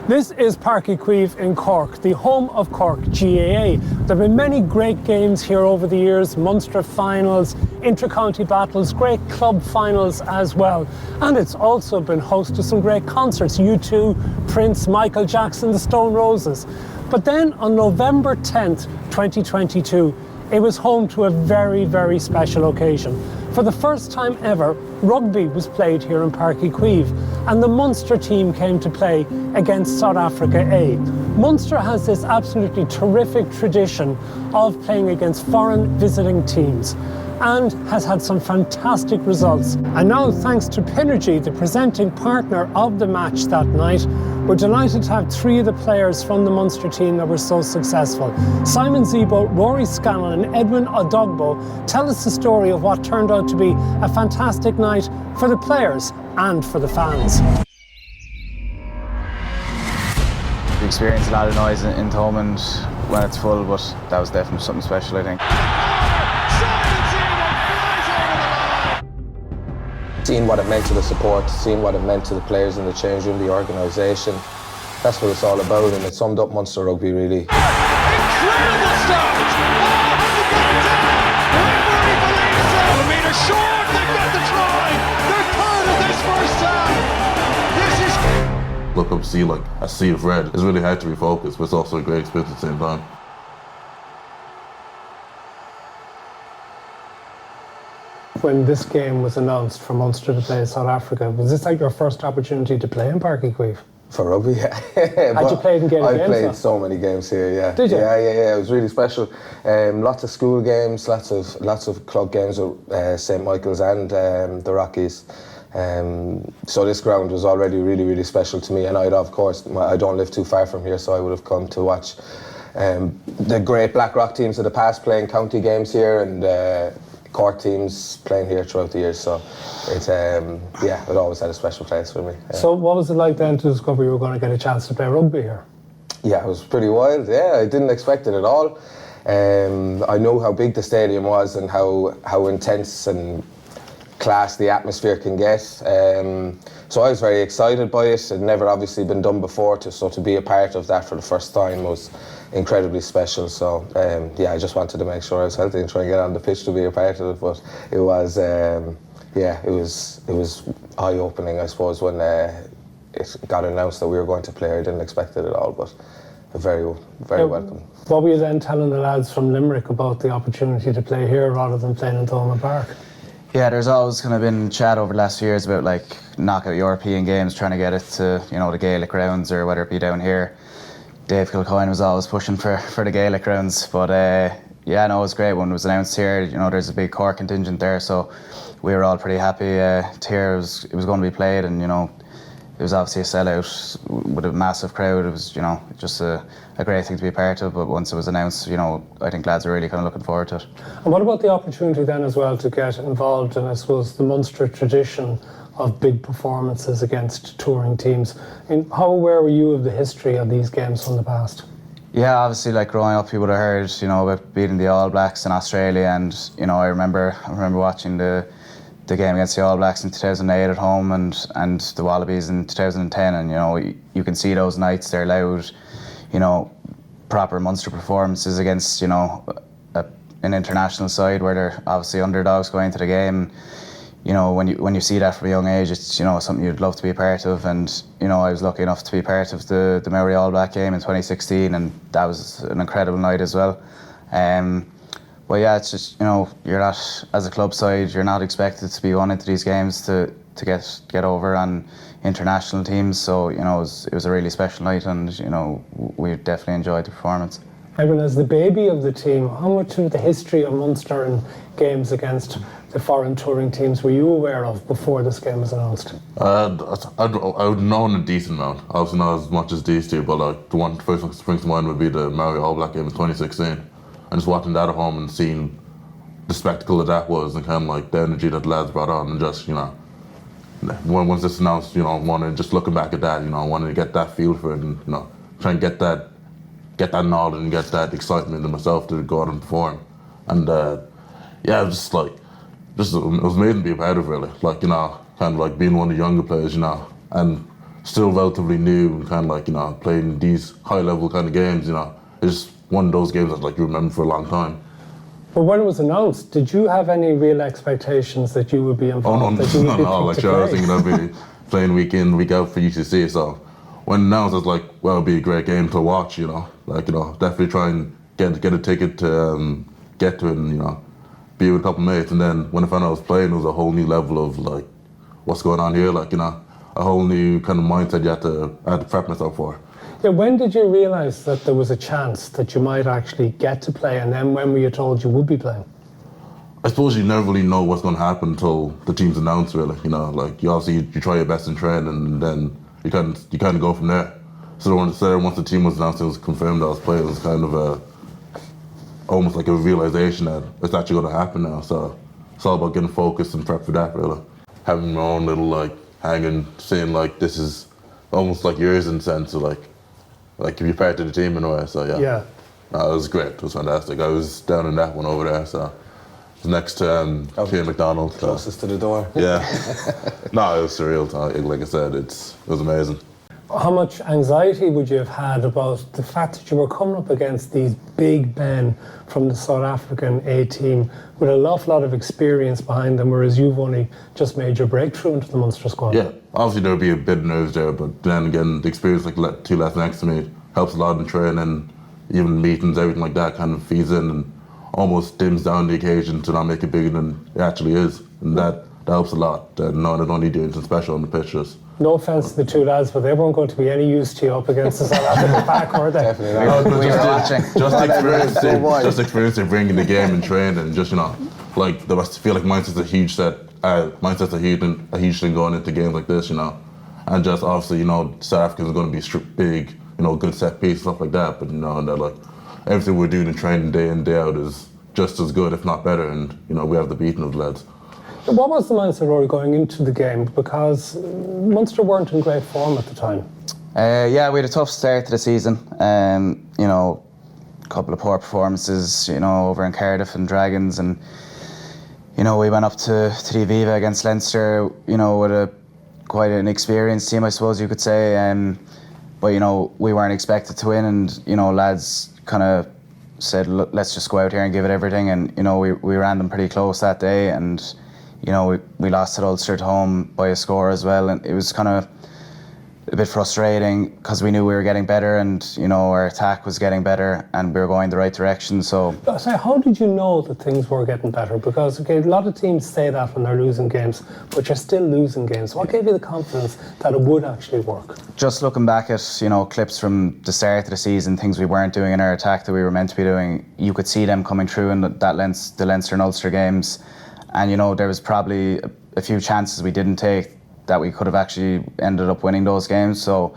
This is Páirc Uí Chaoimh in Cork, the home of Cork GAA. There have been many great games here over the years, Munster finals, inter-county battles, great club finals as well. And it's also been host to some great concerts, U2, Prince, Michael Jackson, the Stone Roses. But then on November 10th, 2022, it was home to a very, very special occasion. For the first time ever, rugby was played here in Páirc Uí Chaoimh, and the Munster team came to play against South Africa A. Munster has this absolutely terrific tradition of playing against foreign visiting teams and has had some fantastic results. And now, thanks to Pinergy, the presenting partner of the match that night, we're delighted to have three of the players from the Munster team that were so successful. Simon Zebo, Rory Scannell and Edwin Edogbo tell us the story of what turned out to be a fantastic night for the players and for the fans. We experienced a lot of noise in Thomond when it's full, but that was definitely something special, I think. Seeing what it meant to the support, seeing what it meant to the players in the change room, the organisation, that's what it's all about, and it summed up Munster rugby really. Incredible start! Referee short, they've got the try! They're part of this first half! This is... Look up, see like a sea of red. It's really hard to refocus, but it's also a great experience at the same time. When this game was announced for Munster to play South Africa, was this like your first opportunity to play in Páirc Uí Chaoimh? For rugby, yeah. Had you played in games? I played so many games here, yeah. Did you? Yeah. It was really special. Lots of school games, lots of club games with St. Michael's and the Rockies. So this ground was already really, really special to me. And I don't live too far from here, so I would have come to watch the great Blackrock teams of the past playing county games here, and Cork teams playing here throughout the years, so it always had a special place for me. Yeah. So what was it like then to discover you were going to get a chance to play rugby here? Yeah, it was pretty wild. Yeah, I didn't expect it at all. I know how big the stadium was and how intense and class the atmosphere can get. So I was very excited by it. It had never obviously been done before, so to be a part of that for the first time was incredibly special. So I just wanted to make sure I was healthy and try and get on the pitch to be a part of it. But it was it was eye-opening, I suppose, when it got announced that we were going to play. I didn't expect it at all, but very welcome. What were you then telling the lads from Limerick about the opportunity to play here rather than playing in Thomond Park? Yeah, there's always kind of been chat over the last few years about like knockout European games, trying to get it to, the Gaelic rounds, or whether it be down here. Dave Kilcoyne was always pushing for the Gaelic rounds, but it was great when it was announced here. There's a big Cork contingent there, so we were all pretty happy to hear it was going to be played, and it was obviously a sellout with a massive crowd. It was just a great thing to be a part of. But once it was announced, I think lads are really kind of looking forward to it. And what about the opportunity then as well to get involved in, I suppose, the Munster tradition of big performances against touring teams? I mean, how aware were you of the history of these games from the past? Yeah, obviously, like growing up, you would have heard, about beating the All Blacks in Australia, and I remember watching the game against the All Blacks in 2008 at home, and the Wallabies in 2010, and you can see those nights. They're loud, proper Munster performances against an international side where they're obviously underdogs going into the game. When you see that from a young age, it's something you'd love to be a part of. And I was lucky enough to be part of the Maori All Black game in 2016, and that was an incredible night as well. But yeah, it's just you're not, as a club side, you're not expected to be going into these games to get over on international teams. So it was a really special night, and we definitely enjoyed the performance. Edwin, as the baby of the team, how much of the history of Munster and games against the foreign touring teams were you aware of before this game was announced? I would known a decent amount. Obviously not as much as these two, but the one first one that springs to mind would be the Maori All Black game in 2016. And just watching that at home and seeing the spectacle that was, and kind of like the energy that the lads brought on, and just once this announced, wanted, just looking back at that, wanted to get that feel for it, and try and get that knowledge and get that excitement in myself to go out and perform. And it was it was amazing to be a part of, really. Kind of like being one of the younger players, and still relatively new and kind of like, you know, playing these high level kind of games, you know. It's just one of those games that like you remember for a long time. But when it was announced, did you have any real expectations that you would be involved? Like sure, I was thinking I'd be playing week in, week out for UCC, so when announced, I was like, well, it'll be a great game to watch, you know. Like, you know, definitely try and get a ticket to get to it and, you know, be with a couple of mates. And then when I found out I was playing, it was a whole new level of like, what's going on here? Like, you know, a whole new kind of mindset I had to prep myself for. Yeah, when did you realise that there was a chance that you might actually get to play, and then when were you told you would be playing? I suppose you never really know what's going to happen until the team's announced, really. You know, like you obviously you try your best in training, and then you kind of go from there. So once the team was announced, it was confirmed I was playing. It was kind of almost like a realization that it's actually going to happen now. So it's all about getting focused and prep for that, really. Having my own little like hanging, saying like this is almost like yours in the sense of like if you're part of the team in a way. So yeah. Yeah. No, it was great. It was fantastic. I was down in that one over there, so it was next to Pierre McDonald. Closest to the door. Yeah. No, it was surreal. Like I said, it was amazing. How much anxiety would you have had about the fact that you were coming up against these big men from the South African A team with an awful lot of experience behind them, whereas you've only just made your breakthrough into the Munster squad? Yeah, obviously there would be a bit of nerves there, but then again, the experience like two lads next to me helps a lot in training, even meetings, everything like that kind of feeds in and almost dims down the occasion to not make it bigger than it actually is, and that helps a lot. Knowing that only doing something special on the pitches. No offence to the two lads, but they weren't going to be any use to you up against the South African pack, were they? Definitely not. Just experiencing bringing the game and training, and just, you know, like I feel like mindset's a huge thing going into games like this, you know, and just obviously, you know, South Africans are going to be big, you know, good set piece, stuff like that, but you know, and like everything we're doing in training day in, day out is just as good, if not better, and you know, we have the beating of the lads. What was the mindset, Rory, going into the game? Because Munster weren't in great form at the time. Yeah, we had a tough start to the season. You know, a couple of poor performances, you know, over in Cardiff and Dragons, and you know, we went up to the Aviva against Leinster, you know, with quite an experienced team, I suppose you could say. But you know, we weren't expected to win, and you know, lads kind of said, look, let's just go out here and give it everything, and you know, we ran them pretty close that day, and you know, we lost at Ulster at home by a score as well, and it was kind of a bit frustrating because we knew we were getting better, and you know, our attack was getting better and we were going the right direction. So how did you know that things were getting better? Because okay, a lot of teams say that when they're losing games, but you're still losing games. What gave you the confidence that it would actually work? Just looking back at, you know, clips from the start of the season, things we weren't doing in our attack that we were meant to be doing, you could see them coming through in the Leinster and Ulster games. And you know, there was probably a few chances we didn't take that we could have actually ended up winning those games. So,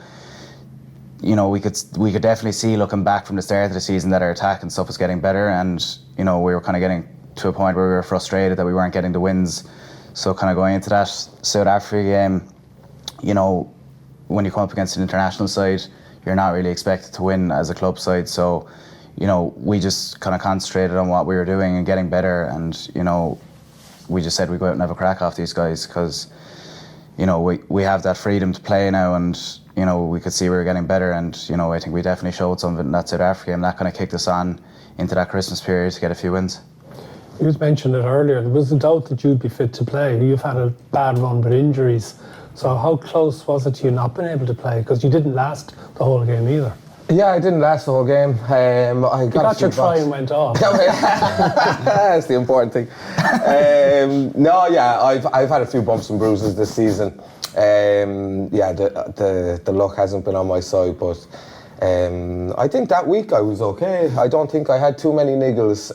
you know, we could definitely see, looking back from the start of the season, that our attack and stuff was getting better, and you know, we were kind of getting to a point where we were frustrated that we weren't getting the wins. So kind of going into that South Africa game, you know, when you come up against an international side, you're not really expected to win as a club side. So, you know, we just kind of concentrated on what we were doing and getting better, and you know, we just said we'd go out and have a crack off these guys because, you know, we have that freedom to play now, and you know, we could see we were getting better, and you know, I think we definitely showed something in that South Africa game, and that kind of kicked us on into that Christmas period to get a few wins. You mentioned it earlier, there was a doubt that you'd be fit to play. You've had a bad run with injuries, so how close was it to you not being able to play? Because you didn't last the whole game either. Yeah, I didn't last the whole game. I got your try and went off. That's the important thing. No, yeah, I've had a few bumps and bruises this season. Yeah, the luck hasn't been on my side, but I think that week I was okay. I don't think I had too many niggles,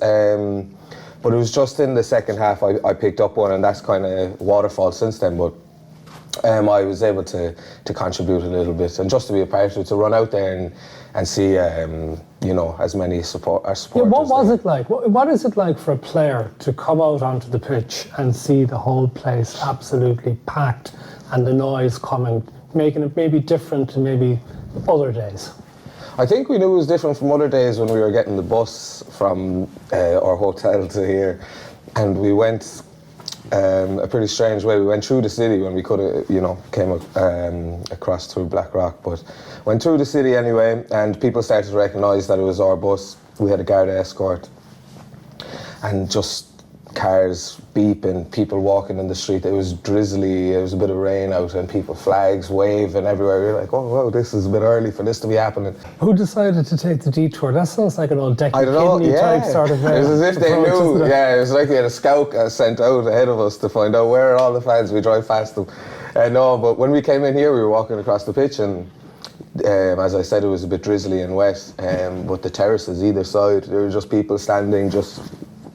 but it was just in the second half I picked up one, and that's kind of waterfall since then. But I was able to contribute a little bit, and just to be a part of it, to run out there and see, you know, as many supporters. Yeah, what was it like? What is it like for a player to come out onto the pitch and see the whole place absolutely packed and the noise coming, making it maybe different to maybe other days? I think we knew it was different from other days when we were getting the bus from our hotel to here, and we went a pretty strange way. We went through the city when we could have, came across through Blackrock, but went through the city anyway, and people started to recognise that it was our bus. We had a Garda escort, and just cars beeping, people walking in the street. It was drizzly, it was a bit of rain out, and people, flags waving everywhere. We were like, oh wow, this is a bit early for this to be happening. Who decided to take the detour? That sounds like an old deck I don't know, kidney type sort of it was as if they knew. Yeah, it was like they had a scout sent out ahead of us to find out where are all the fans. We drive past them. No, but when we came in here, we were walking across the pitch, and as I said, it was a bit drizzly and wet, but the terraces either side, there were just people standing, just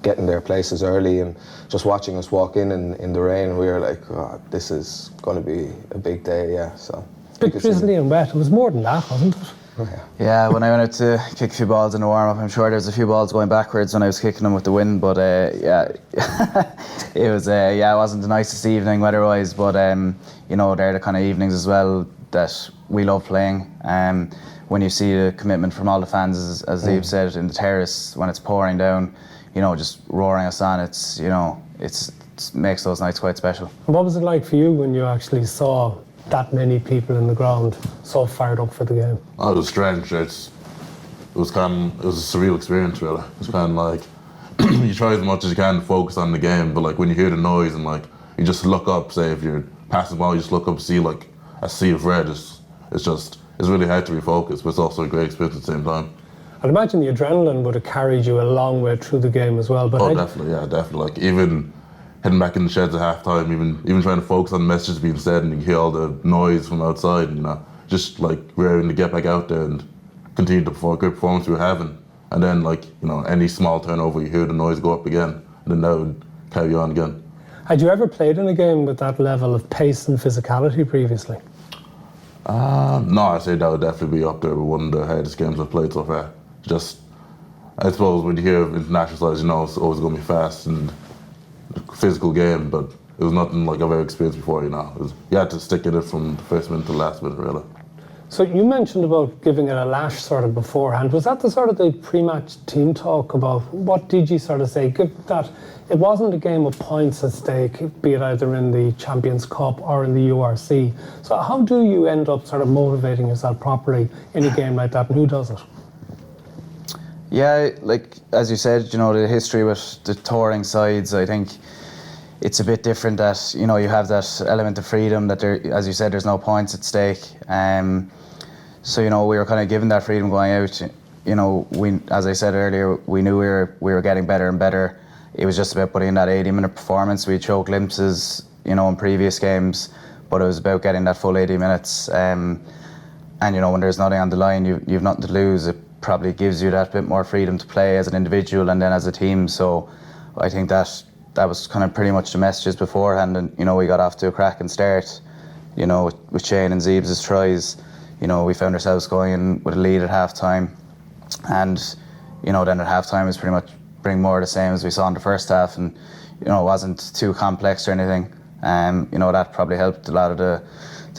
getting their places early and just watching us walk in the rain. We were like, oh, this is going to be a big day, yeah. So a bit drizzly and wet. It was more than that, wasn't it? Oh, Yeah, when I went out to kick a few balls in the warm-up, I'm sure there's a few balls going backwards when I was kicking them with the wind, but yeah, it was, it wasn't the nicest evening weather-wise, but they're the kind of evenings as well that we love playing. When you see the commitment from all the fans, as Zebo said, in the terrace, when it's pouring down, just roaring us on, it makes those nights quite special. And what was it like for you when you actually saw that many people in the ground so fired up for the game? Oh, it was strange. It was a surreal experience, really. It was kind of like you try as much as you can to focus on the game, but like when you hear the noise and like you just look up, say if you're passing the ball, you just look up, see like a sea of red. It's really hard to refocus, but it's also a great experience at the same time. I'd imagine the adrenaline would have carried you a long way through the game as well. But definitely. Like even heading back in the sheds at half time, even trying to focus on the messages being said, and you hear all the noise from outside, just like raring to get back out there and continue the good performance we were having. And then any small turnover, you hear the noise go up again, and then that would carry on again. Had you ever played in a game with that level of pace and physicality previously? No, I'd say that would definitely be up there with one of the hardest games I've played so far. I suppose when you hear of international sides, it's always going to be fast and a physical game, but it was nothing like I've ever experienced before, you had to stick in it from the first minute to the last minute, really. So you mentioned about giving it a lash sort of beforehand. Was that the sort of the pre-match team talk about? What did you sort of say? That it wasn't a game of points at stake, be it either in the Champions Cup or in the URC. So how do you end up sort of motivating yourself properly in a game like that, and who does it? Yeah, like as you said, the history with the touring sides, I think it's a bit different that, you have that element of freedom that as you said, there's no points at stake. So, we were kind of given that freedom going out. As I said earlier, we knew we were getting better and better. It was just about putting in that 80-minute performance. We showed glimpses, in previous games, but it was about getting that full 80 minutes. And, when there's nothing on the line, you've nothing to lose. It probably gives you that bit more freedom to play as an individual and then as a team. So I think that was kind of pretty much the messages beforehand, and we got off to a cracking start. With Shane and Zeb's tries, we found ourselves going in with a lead at half time, and then at half time was pretty much bring more of the same as we saw in the first half, and it wasn't too complex or anything. That probably helped a lot of the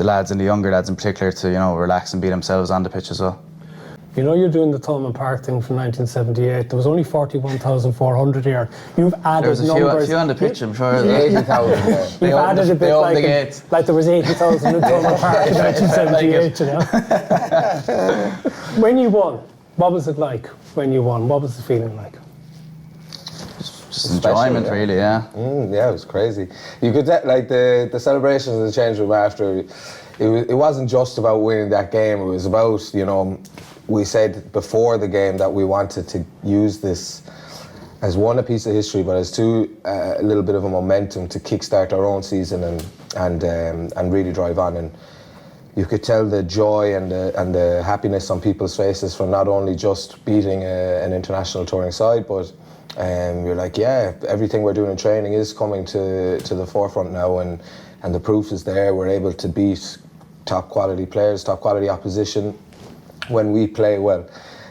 lads and the younger lads in particular to relax and be themselves on the pitch as well. You're doing the Thomond Park thing from 1978. There was only 41,400 here. You've added numbers. There was a few on the pitch, I'm sure. 80,000. You've added a bit like there was 80,000 in Thomond Park in 1978. When you won, what was it like when you won? What was the feeling like? Just enjoyment, really, yeah. Yeah, it was crazy. You could the celebrations in the change room after. It wasn't just about winning that game. It was about we said before the game that we wanted to use this as one, a piece of history, but as two, a little bit of a momentum to kickstart our own season and really drive on. And you could tell the joy and the happiness on people's faces from not only just beating an international touring side, but you're like, yeah, everything we're doing in training is coming to the forefront now, and the proof is there. We're able to beat top quality players, top quality opposition when we play well.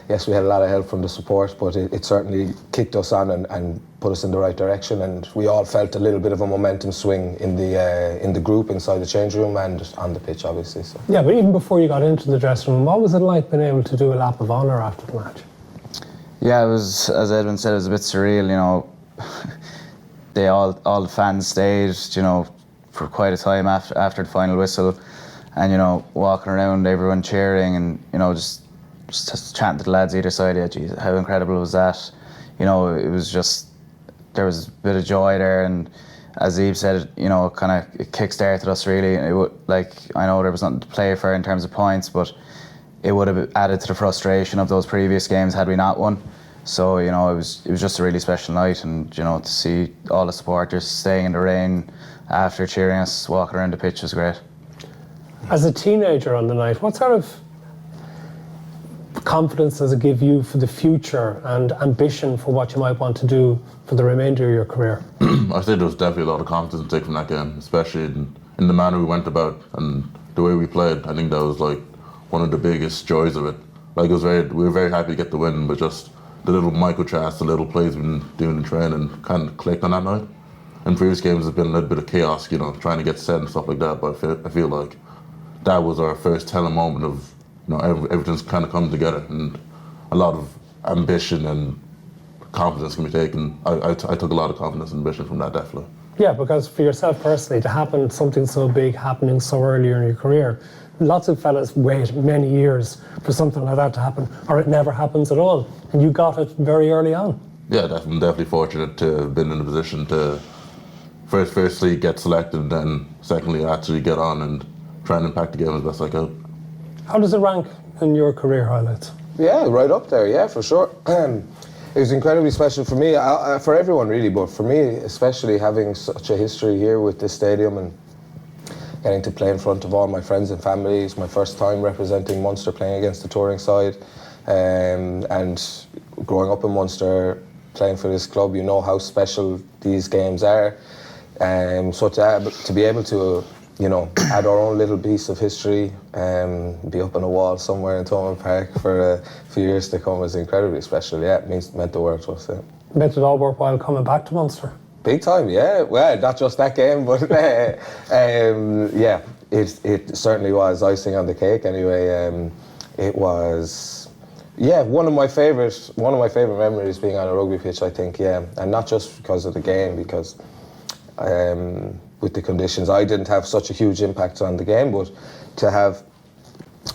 Yes, we had a lot of help from the support, but it certainly kicked us on and put us in the right direction, and we all felt a little bit of a momentum swing in the group, inside the change room and on the pitch, obviously. So. Yeah, but even before you got into the dressing room, what was it like being able to do a lap of honour after the match? Yeah, it was, as Edwin said, it was a bit surreal, all the fans stayed, you know, for quite a time after the final whistle, and you know, walking around, everyone cheering, and you know, just chatting to the lads either side. Yeah, geez, how incredible was that? You know, it was just, there was a bit of joy there, and as Zebo said, you know, it kick-started us really. It would, like, I know there was nothing to play for in terms of points, but it would have added to the frustration of those previous games had we not won. So, you know, it was just a really special night, and you know, to see all the supporters staying in the rain after cheering us, walking around the pitch was great. As a teenager on the night, what sort of confidence does it give you for the future and ambition for what you might want to do for the remainder of your career? I think there was definitely a lot of confidence to take from that game, especially in the manner we went about and the way we played. I think that was like one of the biggest joys of it. Like, we were very happy to get the win, but just the little micro chats, the little plays we've been doing in training kind of clicked on that night. In previous games, there's been a little bit of chaos, you know, trying to get set and stuff like that. But I feel like that was our first telling moment of, you know, everything's kind of come together, and a lot of ambition and confidence can be taken. I took a lot of confidence and ambition from that, definitely. Yeah, because for yourself personally, to happen something so big happening so early in your career, lots of fellas wait many years for something like that to happen, or it never happens at all. And you got it very early on. Yeah, I'm definitely fortunate to have been in a position to firstly get selected, and then secondly actually get on and try and impact the game as best I could. How does it rank in your career highlights? Yeah, right up there, yeah, for sure. It was incredibly special for me, for everyone really, but for me especially, having such a history here with this stadium and getting to play in front of all my friends and family. It's my first time representing Munster, playing against the touring side, and growing up in Munster, playing for this club, you know how special these games are. So to be able to, you know, add our own little piece of history, be up on a wall somewhere in Thomond Park for a few years to come was incredibly special. Yeah, it meant the world to us. Yeah. Meant it all worthwhile coming back to Munster? Big time, yeah. Well, not just that game, but yeah, it certainly was icing on the cake. Anyway, it was, yeah, one of my favorite memories being on a rugby pitch, I think. Yeah, and not just because of the game, because with the conditions, I didn't have such a huge impact on the game, but to have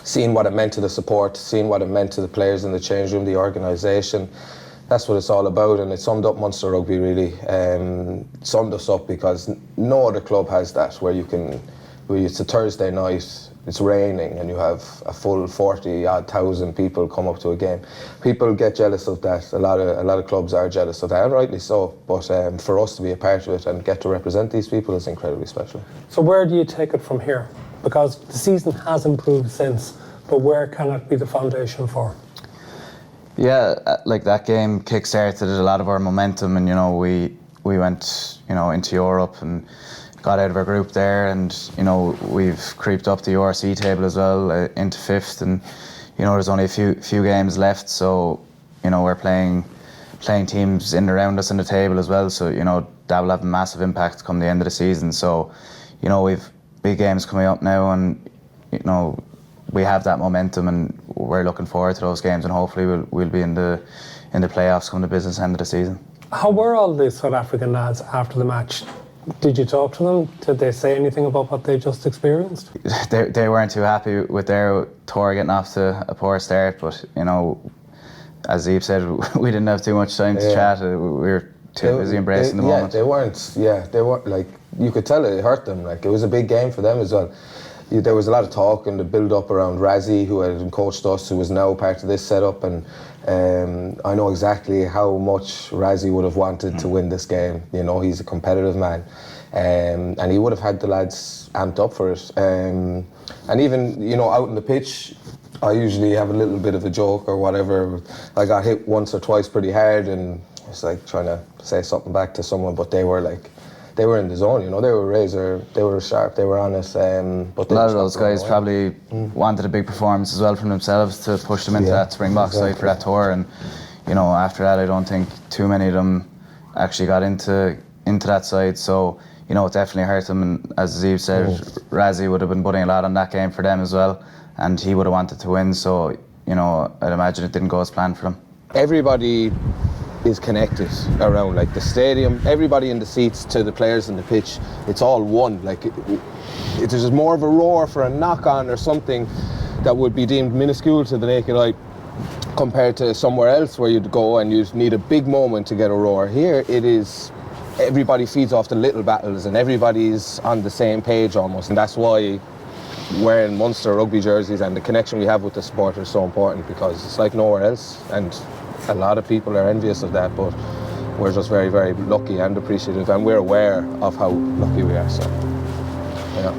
seen what it meant to the support, seen what it meant to the players in the change room, the organisation. That's what it's all about, and it summed up Munster rugby really. Summed us up because no other club has that, where it's a Thursday night, it's raining, and you have a full 40,000 people come up to a game. People get jealous of that. A lot of clubs are jealous of that, and rightly so. But for us to be a part of it and get to represent these people is incredibly special. So where do you take it from here? Because the season has improved since, but where can it be the foundation for? Yeah, like that game kick-started a lot of our momentum, and you know, we went, you know, into Europe and got out of our group there, and you know, we've creeped up the URC table as well, into 5th, and you know, there's only a few games left, so you know, we're playing teams in and around us in the table as well, so you know, that will have a massive impact come the end of the season. So you know, we've big games coming up now, and you know, we have that momentum, and we're looking forward to those games, and hopefully we'll be in the playoffs come the business end of the season. How were all the South African lads after the match? Did you talk to them? Did they say anything about what they just experienced? They weren't too happy with their tour getting off to a poor start, but you know, as Zebo said, we didn't have too much time to chat. We were too busy embracing the moment. They weren't like, you could tell it hurt them. Like, it was a big game for them as well. There was a lot of talk and the build-up around Razzie, who had coached us, who was now part of this setup, and I know exactly how much Razzie would have wanted to win this game. You know, he's a competitive man, and he would have had the lads amped up for it. And even, you know, out on the pitch, I usually have a little bit of a joke or whatever. I got hit once or twice pretty hard, and it's like trying to say something back to someone, but they were in the zone, you know. They were sharp, they were honest. But a lot of those guys probably wanted a big performance as well from themselves to push them into that Springbok side for that tour. And you know, after that, I don't think too many of them actually got into that side. So you know, it definitely hurt them. And as Zebo said, Razzie would have been putting a lot on that game for them as well, and he would have wanted to win. So you know, I'd imagine it didn't go as planned for him. Everybody is connected around, like the stadium, everybody in the seats to the players in the pitch, it's all one. Like there's just more of a roar for a knock on or something that would be deemed minuscule to the naked eye compared to somewhere else where you'd go and you'd need a big moment to get a roar. Here it is, everybody feeds off the little battles and everybody's on the same page almost, and that's why wearing Munster rugby jerseys and the connection we have with the sport is so important, because it's like nowhere else, and a lot of people are envious of that, but we're just very, very lucky and appreciative, and we're aware of how lucky we are, so yeah.